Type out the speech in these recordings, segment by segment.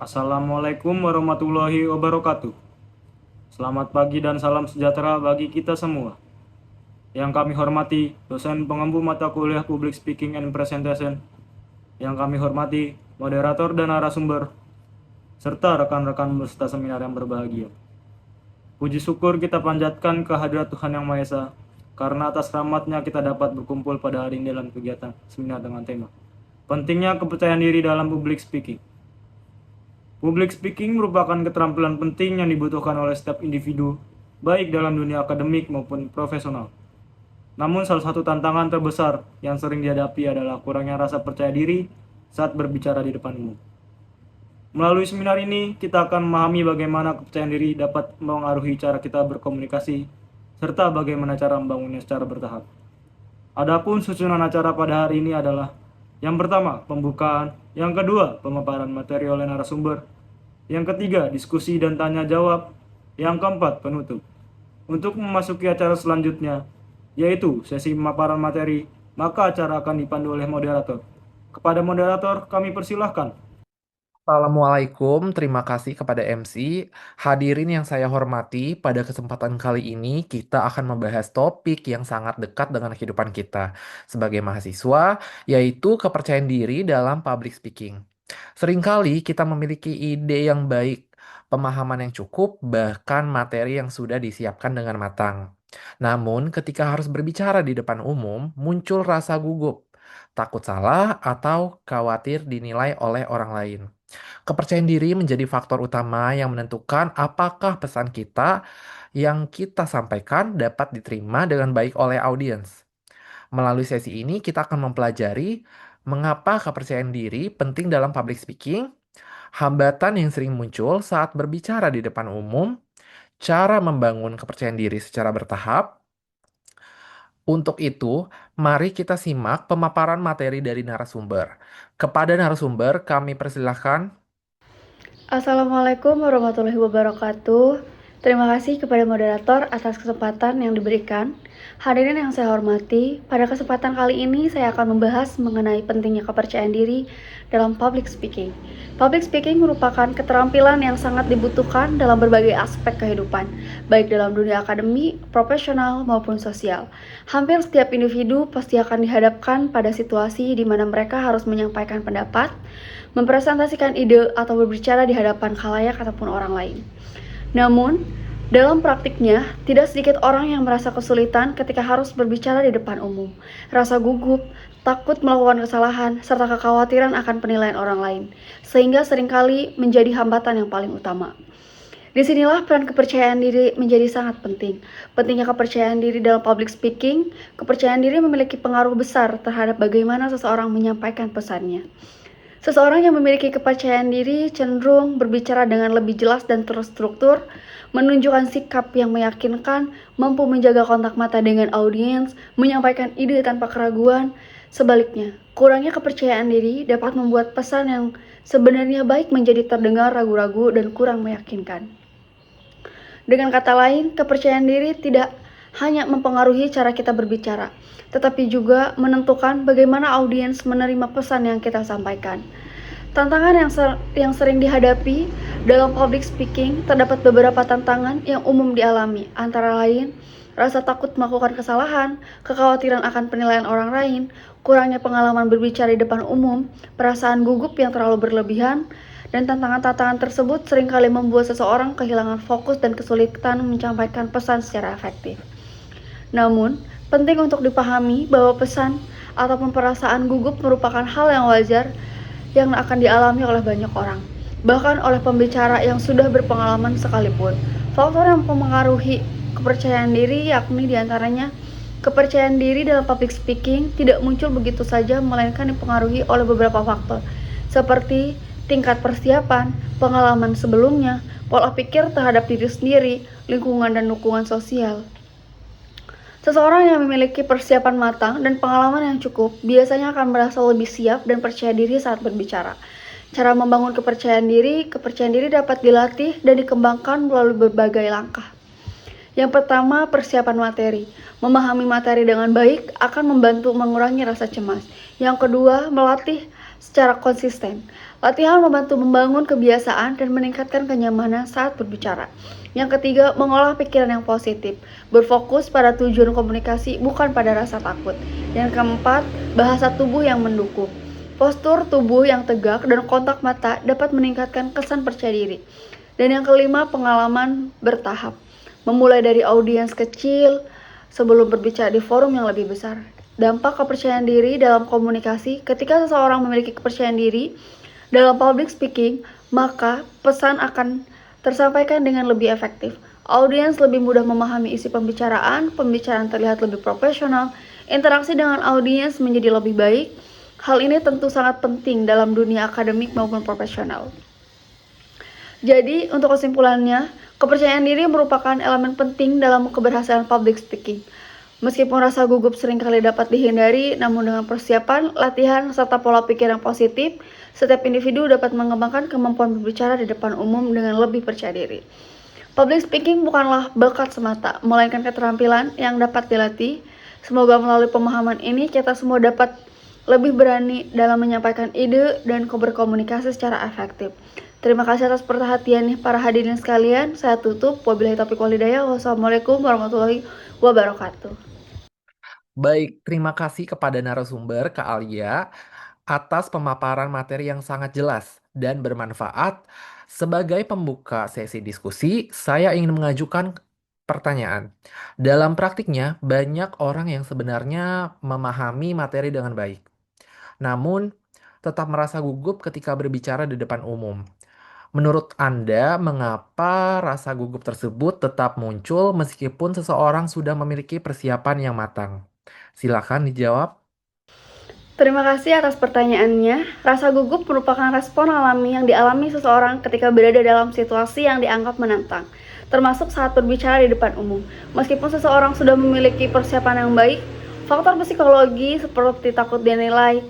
Assalamualaikum warahmatullahi wabarakatuh. Selamat pagi dan salam sejahtera bagi kita semua. Yang kami hormati, dosen pengembu mata kuliah Public Speaking and Presentation. Yang kami hormati, moderator dan narasumber, serta rekan-rekan peserta seminar yang berbahagia. Puji syukur kita panjatkan kehadirat Tuhan Yang Maha Esa, karena atas rahmat-Nya kita dapat berkumpul pada hari ini dalam kegiatan seminar dengan tema pentingnya kepercayaan diri dalam public speaking. Public speaking merupakan keterampilan penting yang dibutuhkan oleh setiap individu, baik dalam dunia akademik maupun profesional. Namun salah satu tantangan terbesar yang sering dihadapi adalah kurangnya rasa percaya diri saat berbicara di depan umum. Melalui seminar ini, kita akan memahami bagaimana kepercayaan diri dapat mengaruhi cara kita berkomunikasi, serta bagaimana cara membangunnya secara bertahap. Adapun susunan acara pada hari ini adalah: yang pertama, pembukaan; yang kedua, pemaparan materi oleh narasumber; yang ketiga, diskusi dan tanya jawab; yang keempat, penutup. Untuk memasuki acara selanjutnya, yaitu sesi pemaparan materi, maka acara akan dipandu oleh moderator. Kepada moderator, kami persilahkan. Assalamualaikum, terima kasih kepada MC. Hadirin yang saya hormati, pada kesempatan kali ini kita akan membahas topik yang sangat dekat dengan kehidupan kita sebagai mahasiswa, yaitu kepercayaan diri dalam public speaking. Seringkali kita memiliki ide yang baik, pemahaman yang cukup, bahkan materi yang sudah disiapkan dengan matang. Namun, ketika harus berbicara di depan umum, muncul rasa gugup, takut salah, atau khawatir dinilai oleh orang lain. Kepercayaan diri menjadi faktor utama yang menentukan apakah pesan kita yang kita sampaikan dapat diterima dengan baik oleh audiens. Melalui sesi ini, kita akan mempelajari mengapa kepercayaan diri penting dalam public speaking, hambatan yang sering muncul saat berbicara di depan umum, cara membangun kepercayaan diri secara bertahap. Untuk itu, mari kita simak pemaparan materi dari narasumber. Kepada narasumber, kami persilahkan. Assalamualaikum warahmatullahi wabarakatuh. Terima kasih kepada moderator atas kesempatan yang diberikan. Hadirin yang saya hormati, pada kesempatan kali ini saya akan membahas mengenai pentingnya kepercayaan diri dalam public speaking. Public speaking merupakan keterampilan yang sangat dibutuhkan dalam berbagai aspek kehidupan, baik dalam dunia akademik, profesional, maupun sosial. Hampir setiap individu pasti akan dihadapkan pada situasi di mana mereka harus menyampaikan pendapat, mempresentasikan ide, atau berbicara di hadapan khalayak ataupun orang lain. Namun, dalam praktiknya, tidak sedikit orang yang merasa kesulitan ketika harus berbicara di depan umum. Rasa gugup, takut melakukan kesalahan, serta kekhawatiran akan penilaian orang lain, sehingga seringkali menjadi hambatan yang paling utama. Disinilah peran kepercayaan diri menjadi sangat penting. Pentingnya kepercayaan diri dalam public speaking, kepercayaan diri memiliki pengaruh besar terhadap bagaimana seseorang menyampaikan pesannya. Seseorang yang memiliki kepercayaan diri cenderung berbicara dengan lebih jelas dan terstruktur, menunjukkan sikap yang meyakinkan, mampu menjaga kontak mata dengan audiens, menyampaikan ide tanpa keraguan. Sebaliknya, kurangnya kepercayaan diri dapat membuat pesan yang sebenarnya baik menjadi terdengar ragu-ragu dan kurang meyakinkan. Dengan kata lain, kepercayaan diri tidak hanya mempengaruhi cara kita berbicara, tetapi juga menentukan bagaimana audiens menerima pesan yang kita sampaikan. Tantangan yang sering dihadapi dalam public speaking, terdapat beberapa tantangan yang umum dialami, antara lain rasa takut melakukan kesalahan, kekhawatiran akan penilaian orang lain, kurangnya pengalaman berbicara di depan umum, perasaan gugup yang terlalu berlebihan, dan tantangan-tantangan tersebut seringkali membuat seseorang kehilangan fokus dan kesulitan menyampaikan pesan secara efektif. Namun, penting untuk dipahami bahwa pesan ataupun perasaan gugup merupakan hal yang wajar yang akan dialami oleh banyak orang, bahkan oleh pembicara yang sudah berpengalaman sekalipun. Faktor yang mempengaruhi kepercayaan diri yakni diantaranya kepercayaan diri dalam public speaking tidak muncul begitu saja, melainkan dipengaruhi oleh beberapa faktor, seperti tingkat persiapan, pengalaman sebelumnya, pola pikir terhadap diri sendiri, lingkungan dan dukungan sosial. Seseorang yang memiliki persiapan matang dan pengalaman yang cukup biasanya akan merasa lebih siap dan percaya diri saat berbicara. Cara membangun kepercayaan diri dapat dilatih dan dikembangkan melalui berbagai langkah. Yang pertama, persiapan materi. Memahami materi dengan baik akan membantu mengurangi rasa cemas. Yang kedua, melatih secara konsisten. Latihan membantu membangun kebiasaan dan meningkatkan kenyamanan saat berbicara. Yang ketiga, mengolah pikiran yang positif, berfokus pada tujuan komunikasi bukan pada rasa takut. Yang keempat, bahasa tubuh yang mendukung. Postur tubuh yang tegak dan kontak mata dapat meningkatkan kesan percaya diri. Dan yang kelima, pengalaman bertahap. Memulai dari audiens kecil sebelum berbicara di forum yang lebih besar. Dampak kepercayaan diri dalam komunikasi: ketika seseorang memiliki kepercayaan diri dalam public speaking, maka pesan akan tersampaikan dengan lebih efektif. Audiens lebih mudah memahami isi pembicaraan, pembicaraan terlihat lebih profesional, interaksi dengan audiens menjadi lebih baik. Hal ini tentu sangat penting dalam dunia akademik maupun profesional. Jadi, untuk kesimpulannya, kepercayaan diri merupakan elemen penting dalam keberhasilan public speaking. Meskipun rasa gugup seringkali dapat dihindari, namun dengan persiapan, latihan, serta pola pikir yang positif, setiap individu dapat mengembangkan kemampuan berbicara di depan umum dengan lebih percaya diri. Public speaking bukanlah bakat semata, melainkan keterampilan yang dapat dilatih. Semoga melalui pemahaman ini, kita semua dapat lebih berani dalam menyampaikan ide dan berkomunikasi secara efektif. Terima kasih atas perhatian para hadirin sekalian. Saya tutup. Wabillahi taufiq wal hidayah. Wassalamualaikum warahmatullahi wabarakatuh. Baik, terima kasih kepada narasumber Kak Alia atas pemaparan materi yang sangat jelas dan bermanfaat. Sebagai pembuka sesi diskusi, saya ingin mengajukan pertanyaan. Dalam praktiknya, banyak orang yang sebenarnya memahami materi dengan baik, namun tetap merasa gugup ketika berbicara di depan umum. Menurut Anda, mengapa rasa gugup tersebut tetap muncul meskipun seseorang sudah memiliki persiapan yang matang? Silakan dijawab. Terima kasih atas pertanyaannya. Rasa gugup merupakan respon alami yang dialami seseorang ketika berada dalam situasi yang dianggap menantang, termasuk saat berbicara di depan umum. Meskipun seseorang sudah memiliki persiapan yang baik, faktor psikologi seperti takut dinilai,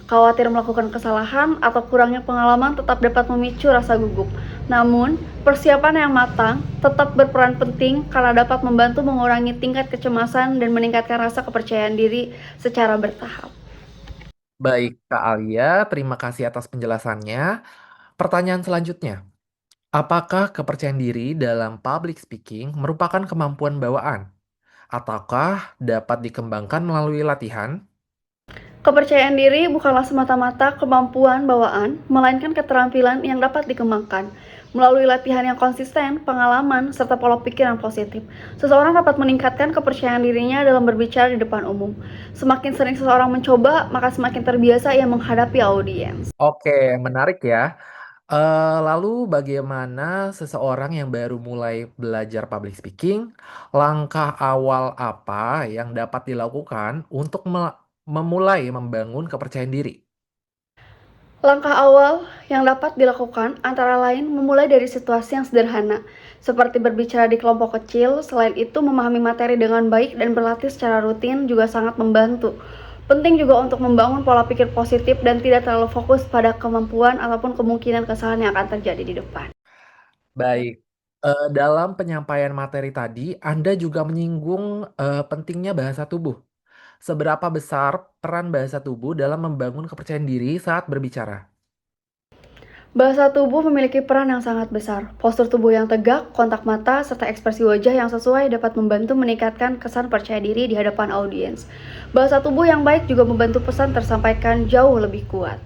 khawatir melakukan kesalahan, atau kurangnya pengalaman tetap dapat memicu rasa gugup. Namun, persiapan yang matang tetap berperan penting karena dapat membantu mengurangi tingkat kecemasan dan meningkatkan rasa kepercayaan diri secara bertahap. Baik, Kak Alia, terima kasih atas penjelasannya. Pertanyaan selanjutnya, apakah kepercayaan diri dalam public speaking merupakan kemampuan bawaan, ataukah dapat dikembangkan melalui latihan? Kepercayaan diri bukanlah semata-mata kemampuan bawaan, melainkan keterampilan yang dapat dikembangkan. Melalui latihan yang konsisten, pengalaman, serta pola pikir yang positif, seseorang dapat meningkatkan kepercayaan dirinya dalam berbicara di depan umum. Semakin sering seseorang mencoba, maka semakin terbiasa ia menghadapi audiens. Oke, menarik ya. Lalu bagaimana seseorang yang baru mulai belajar public speaking, langkah awal apa yang dapat dilakukan untuk memulai membangun kepercayaan diri? Langkah awal yang dapat dilakukan antara lain memulai dari situasi yang sederhana, seperti berbicara di kelompok kecil. Selain itu, memahami materi dengan baik dan berlatih secara rutin juga sangat membantu. Penting juga untuk membangun pola pikir positif dan tidak terlalu fokus pada kemampuan ataupun kemungkinan kesalahan yang akan terjadi di depan. Baik, dalam penyampaian materi tadi, Anda juga menyinggung pentingnya bahasa tubuh. Seberapa besar peran bahasa tubuh dalam membangun kepercayaan diri saat berbicara? Bahasa tubuh memiliki peran yang sangat besar. Postur tubuh yang tegak, kontak mata, serta ekspresi wajah yang sesuai dapat membantu meningkatkan kesan percaya diri di hadapan audiens. Bahasa tubuh yang baik juga membantu pesan tersampaikan jauh lebih kuat.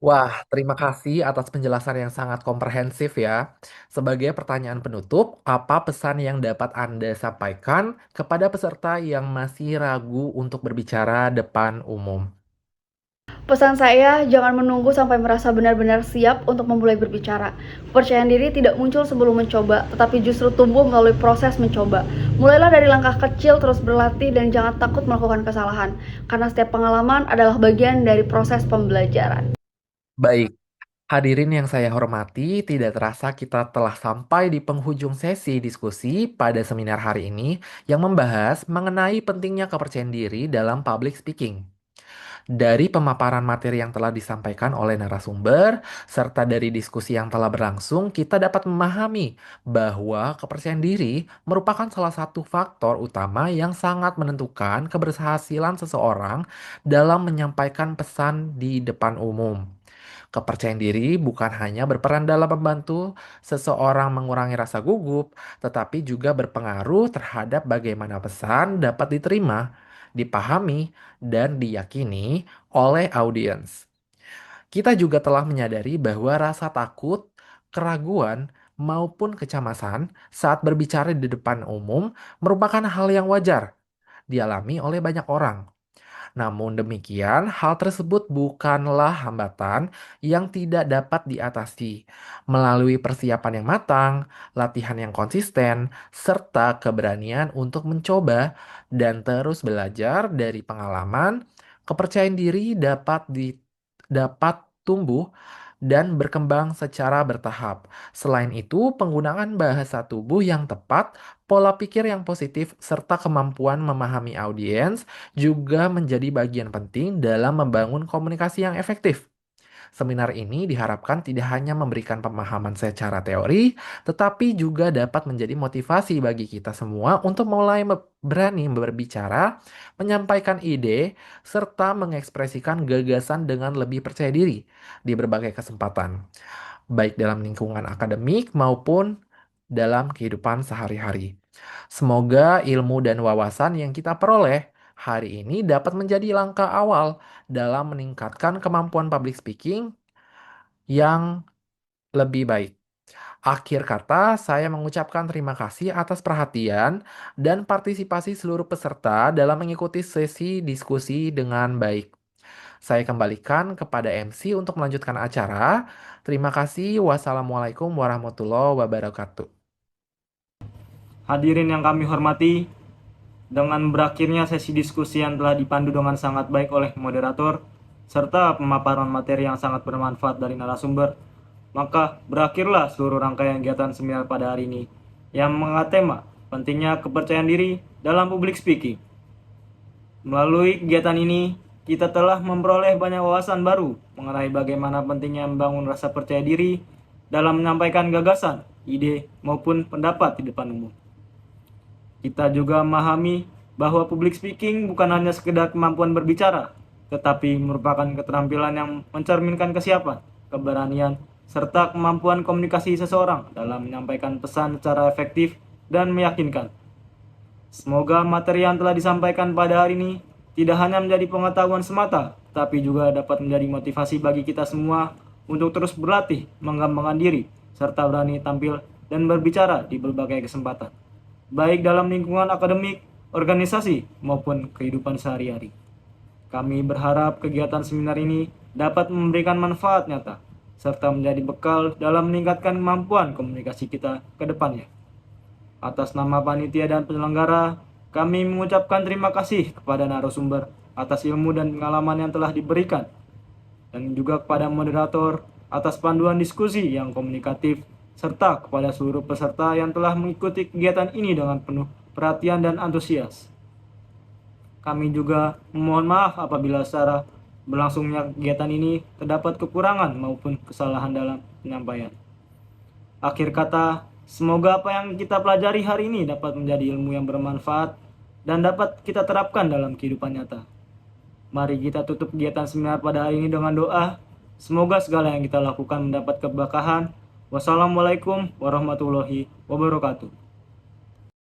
Wah, terima kasih atas penjelasan yang sangat komprehensif ya. Sebagai pertanyaan penutup, apa pesan yang dapat Anda sampaikan kepada peserta yang masih ragu untuk berbicara depan umum? Pesan saya, jangan menunggu sampai merasa benar-benar siap untuk memulai berbicara. Kepercayaan diri tidak muncul sebelum mencoba, tetapi justru tumbuh melalui proses mencoba. Mulailah dari langkah kecil, terus berlatih, dan jangan takut melakukan kesalahan, karena setiap pengalaman adalah bagian dari proses pembelajaran. Baik, hadirin yang saya hormati, tidak terasa kita telah sampai di penghujung sesi diskusi pada seminar hari ini yang membahas mengenai pentingnya kepercayaan diri dalam public speaking. Dari pemaparan materi yang telah disampaikan oleh narasumber, serta dari diskusi yang telah berlangsung, kita dapat memahami bahwa kepercayaan diri merupakan salah satu faktor utama yang sangat menentukan keberhasilan seseorang dalam menyampaikan pesan di depan umum. Kepercayaan diri bukan hanya berperan dalam membantu seseorang mengurangi rasa gugup, tetapi juga berpengaruh terhadap bagaimana pesan dapat diterima, dipahami, dan diyakini oleh audiens. Kita juga telah menyadari bahwa rasa takut, keraguan, maupun kecemasan saat berbicara di depan umum merupakan hal yang wajar dialami oleh banyak orang. Namun demikian, hal tersebut bukanlah hambatan yang tidak dapat diatasi. Melalui persiapan yang matang, latihan yang konsisten, serta keberanian untuk mencoba dan terus belajar dari pengalaman, kepercayaan diri dapat tumbuh dan berkembang secara bertahap. Selain itu, penggunaan bahasa tubuh yang tepat, pola pikir yang positif, serta kemampuan memahami audiens juga menjadi bagian penting dalam membangun komunikasi yang efektif. Seminar ini diharapkan tidak hanya memberikan pemahaman secara teori, tetapi juga dapat menjadi motivasi bagi kita semua untuk mulai berani berbicara, menyampaikan ide, serta mengekspresikan gagasan dengan lebih percaya diri di berbagai kesempatan, baik dalam lingkungan akademik maupun dalam kehidupan sehari-hari. Semoga ilmu dan wawasan yang kita peroleh hari ini dapat menjadi langkah awal dalam meningkatkan kemampuan public speaking yang lebih baik. Akhir kata, saya mengucapkan terima kasih atas perhatian dan partisipasi seluruh peserta dalam mengikuti sesi diskusi dengan baik. Saya kembalikan kepada MC untuk melanjutkan acara. Terima kasih. Wassalamualaikum warahmatullahi wabarakatuh. Hadirin yang kami hormati, dengan berakhirnya sesi diskusi yang telah dipandu dengan sangat baik oleh moderator, serta pemaparan materi yang sangat bermanfaat dari narasumber, maka berakhirlah seluruh rangkaian kegiatan seminar pada hari ini, yang mengangkat tema pentingnya kepercayaan diri dalam public speaking. Melalui kegiatan ini, kita telah memperoleh banyak wawasan baru mengenai bagaimana pentingnya membangun rasa percaya diri dalam menyampaikan gagasan, ide, maupun pendapat di depan umum. Kita juga memahami bahwa public speaking bukan hanya sekedar kemampuan berbicara, tetapi merupakan keterampilan yang mencerminkan kesiapan, keberanian, serta kemampuan komunikasi seseorang dalam menyampaikan pesan secara efektif dan meyakinkan. Semoga materi yang telah disampaikan pada hari ini tidak hanya menjadi pengetahuan semata, tapi juga dapat menjadi motivasi bagi kita semua untuk terus berlatih, mengembangkan diri, serta berani tampil dan berbicara di berbagai kesempatan, baik dalam lingkungan akademik, organisasi, maupun kehidupan sehari-hari. Kami berharap kegiatan seminar ini dapat memberikan manfaat nyata, serta menjadi bekal dalam meningkatkan kemampuan komunikasi kita ke depannya. Atas nama panitia dan penyelenggara, kami mengucapkan terima kasih kepada narasumber atas ilmu dan pengalaman yang telah diberikan, dan juga kepada moderator atas panduan diskusi yang komunikatif, serta kepada seluruh peserta yang telah mengikuti kegiatan ini dengan penuh perhatian dan antusias. Kami juga memohon maaf apabila secara berlangsungnya kegiatan ini terdapat kekurangan maupun kesalahan dalam penyampaian. Akhir kata, semoga apa yang kita pelajari hari ini dapat menjadi ilmu yang bermanfaat dan dapat kita terapkan dalam kehidupan nyata. Mari kita tutup kegiatan seminar pada hari ini dengan doa. Semoga segala yang kita lakukan mendapat keberkahan. Wassalamualaikum warahmatullahi wabarakatuh.